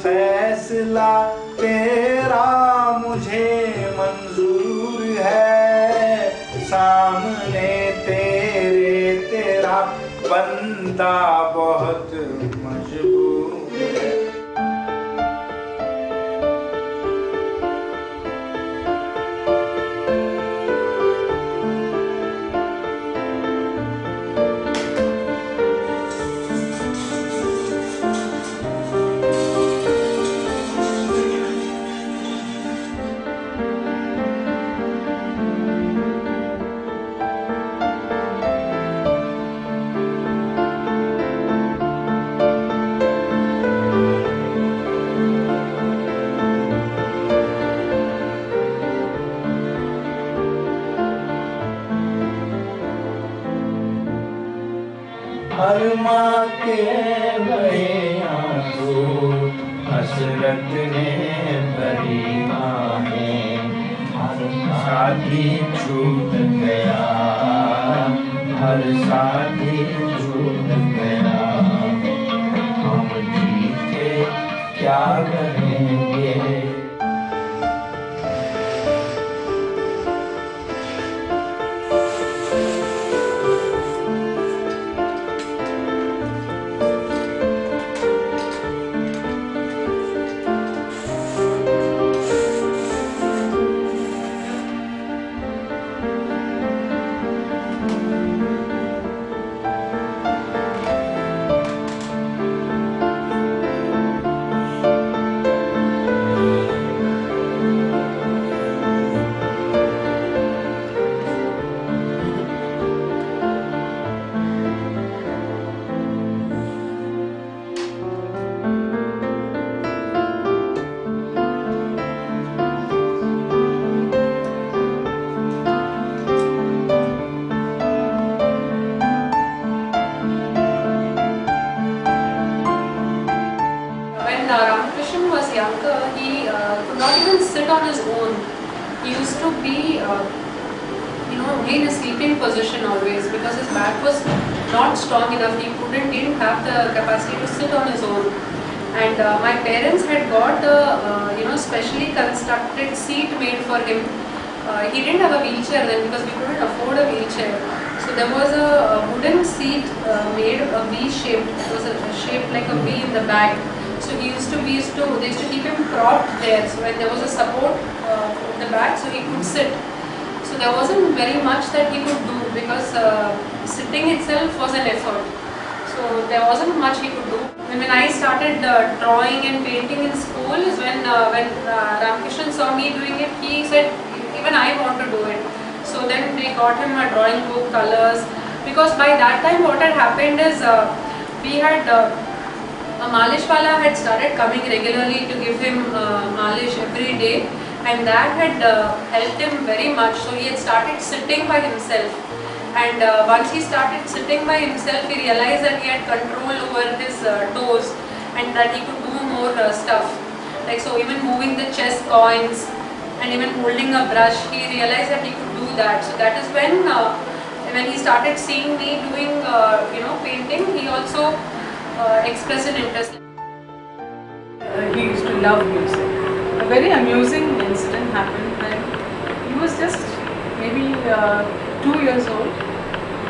फैसला तेरा मुझे मंजूर है, सामने तेरे तेरा बंदा बहुत मजबूर है। हर माँ के बहे आंसू हसरत ने भरी आहें, हर साथी छूट गया, हर साथी छूट गया। हम जी के क्या करेंगे। When Ramakrishnan was younger, he could not even sit on his own. He used to be, in a sleeping position always because his back was not strong enough. He didn't have the capacity to sit on his own. And my parents had got a, specially constructed seat made for him. He didn't have a wheelchair then because we couldn't afford a wheelchair. So there was a wooden seat made a V-shaped. It was shaped like a V in the back. So they used to keep him propped there. So when there was a support in the back, so he could sit. So there wasn't very much that he could do because sitting itself was an effort. So there wasn't much he could do. And when I started drawing and painting in school is when Ramakrishnan saw me doing it, he said, even I want to do it. So then they got him a drawing book, colors. Because by that time what had happened is we had a malish wala had started coming regularly to give him malish every day, and that had helped him very much. So he had started sitting by himself, and once he started sitting by himself, he realized that he had control over his toes and that he could do more stuff. Like so, even moving the chess coins and even holding a brush, he realized that he could do that. So that is when he started seeing me doing painting, he also expressed an interest. He used to love music. A very amusing incident happened when he was just maybe 2 years old.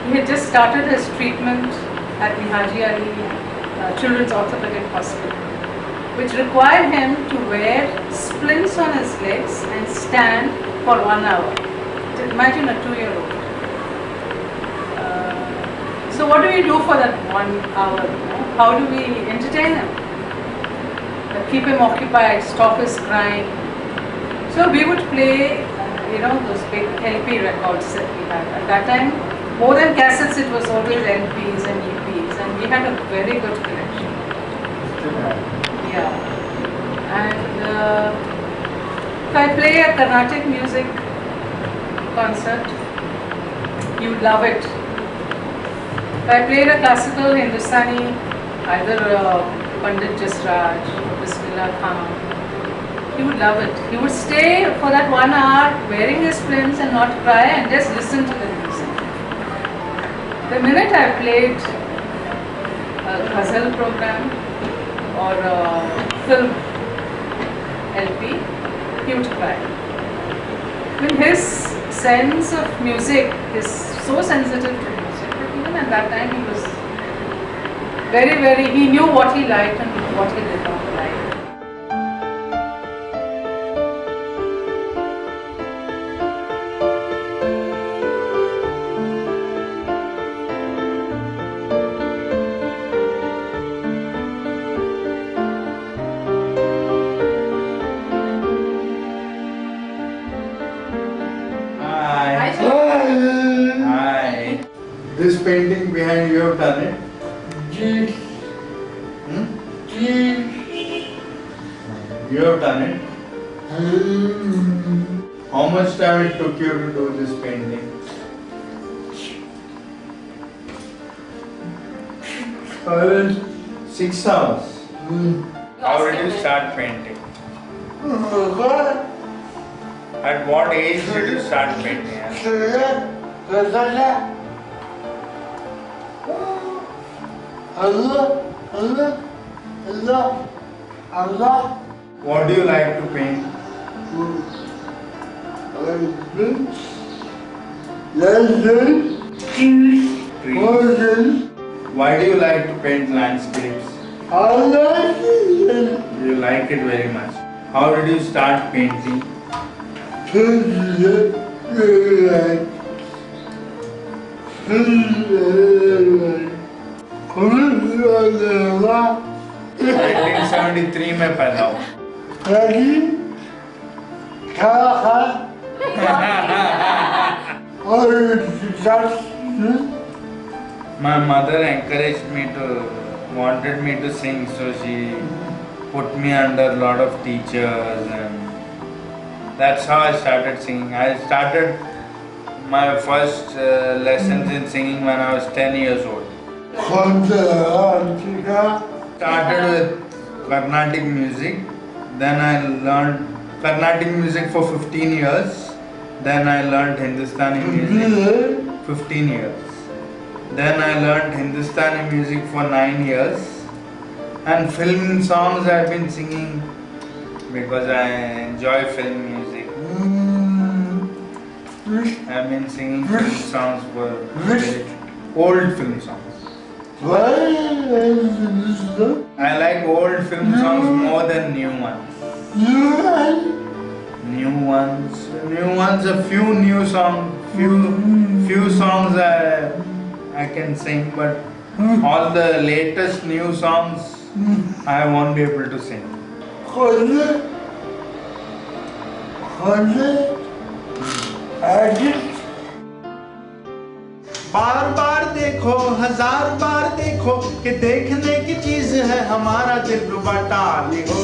He had just started his treatment at the Haji Ali Children's Orthopedic Hospital, which required him to wear splints on his legs and stand for 1 hour. Imagine a 2-year-old. So what do we do for that 1 hour? How do we entertain him? Keep him occupied, stop his crying. So we would play, those big LP records that we had. At that time, more than cassettes, it was always LPs and EPs, and we had a very good collection. Yeah. And if I play a Carnatic music concert, you'd love it. If I played a classical Hindustani, either Pandit Jasraj or Bismillah Khan, he would love it. He would stay for that 1 hour wearing his splints and not cry and just listen to the music. The minute I played a ghazal program or film LP, he would cry. I mean, his sense of music is so sensitive to music that even at that time he was very, he knew what he liked and what he did not like. Hi. Hi. This painting behind you have done it? You have done it? How much time it took you to do this painting? 6 hours. How did you start painting? At what age did you start painting? What do you like to paint? Trees. Why do you like to paint landscapes? You like it very much. How did you start painting? Nineteen 1973 में पैदा हुआ. My mother encouraged me wanted me to sing, so she put me under a lot of teachers, and that's how I started singing. I started my first lessons in singing when I was 10 years old. Started with Carnatic music, then I learned Carnatic music for 15 years, then I learned Hindustani music 15 years. Then I learned Hindustani music for 9 years, and film songs I've been singing because I enjoy film music. I've been singing film songs for old film songs. I like old film songs more than new ones. New ones, a few new songs, few songs I can sing, but all the latest new songs I won't be able to sing. बार बार देखो, हजार बार देखो कि देखने की चीज है हमारा दिल रुबा. टाली हो,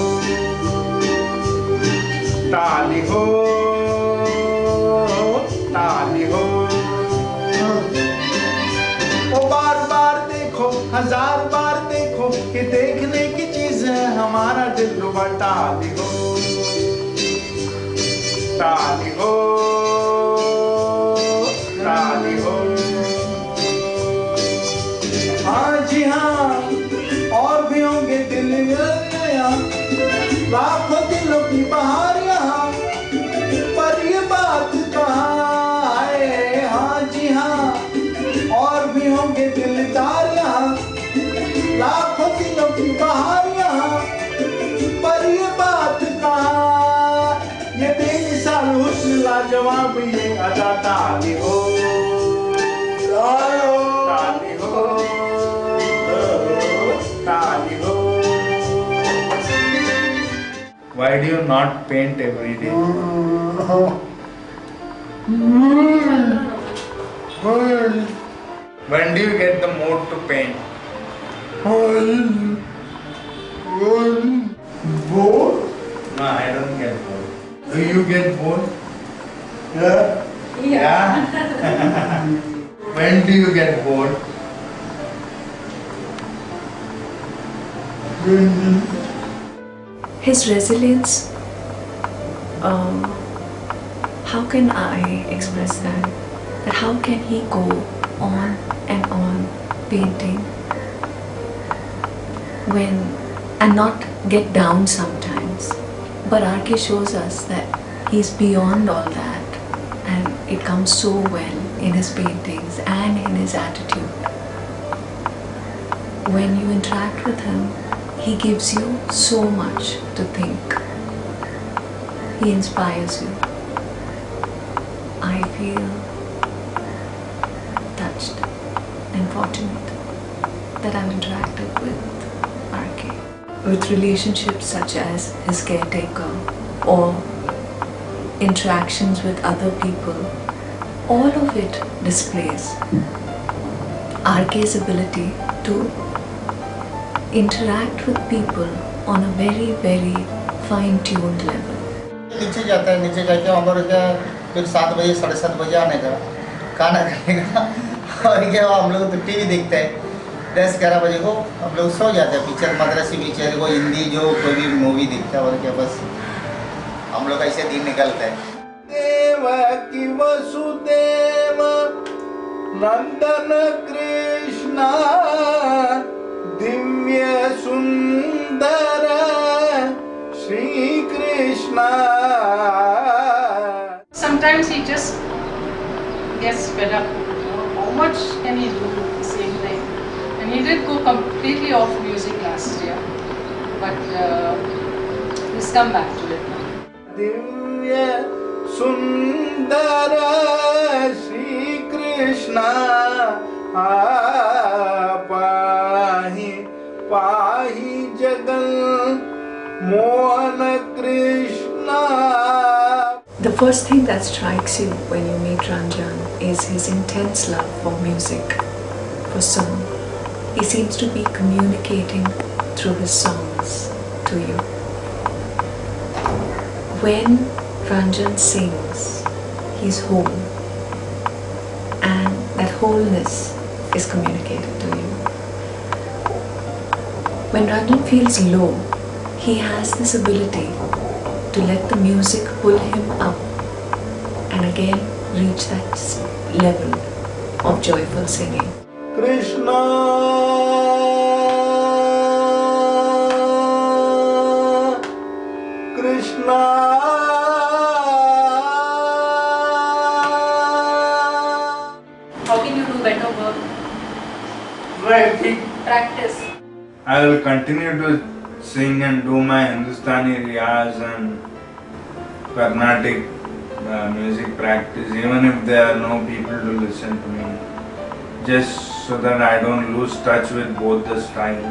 टाली हो, टाली हो. ओ बार बार देखो, हजार बार देखो कि देखने की चीज है हमारा दिल रुबा. टाली हो, टाली हो, टाली हो. हाँ जी हाँ, और भी होंगे दिल यहाँ, लाखों दिलों की बहार यहाँ, पर ये बात कहाँ है. हाँ जी हाँ, और भी होंगे दिलदार यहाँ, लाखों दिलों की बहार यहाँ, पर ये बात कहाँ. ये बेमिसाल हुस्न लाजवाब ये अदा. ताली हो, ताली हो, ताली हो. Why do you not paint every day? When do you get the mood to paint? Bored? No, I don't get bored. Do you get bored? Yeah. When do you get bored? His resilience, how can I express that? That how can he go on and on painting when and not get down sometimes. But RK shows us that he's beyond all that, and it comes so well in his paintings and in his attitude. When you interact with him, he gives you so much to think. He inspires you. I feel touched and fortunate that I've interacted with RK. With relationships such as his caretaker or interactions with other people, all of it displays RK's ability to interact with people on a very, very fine-tuned level. नीचे जाता है, नीचे जाके वहाँ पर क्या फिर 7 बजे 7:30 बजे आने का खाना खाने का और क्या हम लोग तो टीवी देखते हैं 10-11 बजे को हम लोग सो जाते हैं। पिक्चर मद्रासी पिक्चर को हिंदी जो कोई भी मूवी देखता है और क्या बस हम लोग ऐसे दिन निकलते हैं। देवकी वसुदेव नंदन कृष्ण दिव्य सुंदर Shri Krishna. Sometimes he just gets fed up. How much can he do the same thing? And he did go completely off music last year, but he's come back to it now. Divya सुंदर श्री कृष्ण पाहि पाहि Jagan Mohan Krishna. The first thing that strikes you when you meet Ranjan is his intense love for music, for song. He seems to be communicating through his songs to you. When Ranjan sings, he's whole, and that wholeness is communicated to you. When Ranjan feels low, he has this ability to let the music pull him up and again reach that level of joyful singing. Krishna Krishna How can you do better work? Writing. Practice. I will continue to sing and do my Hindustani riyaz and Carnatic music practice, even if there are no people to listen to me, just so that I don't lose touch with both the styles.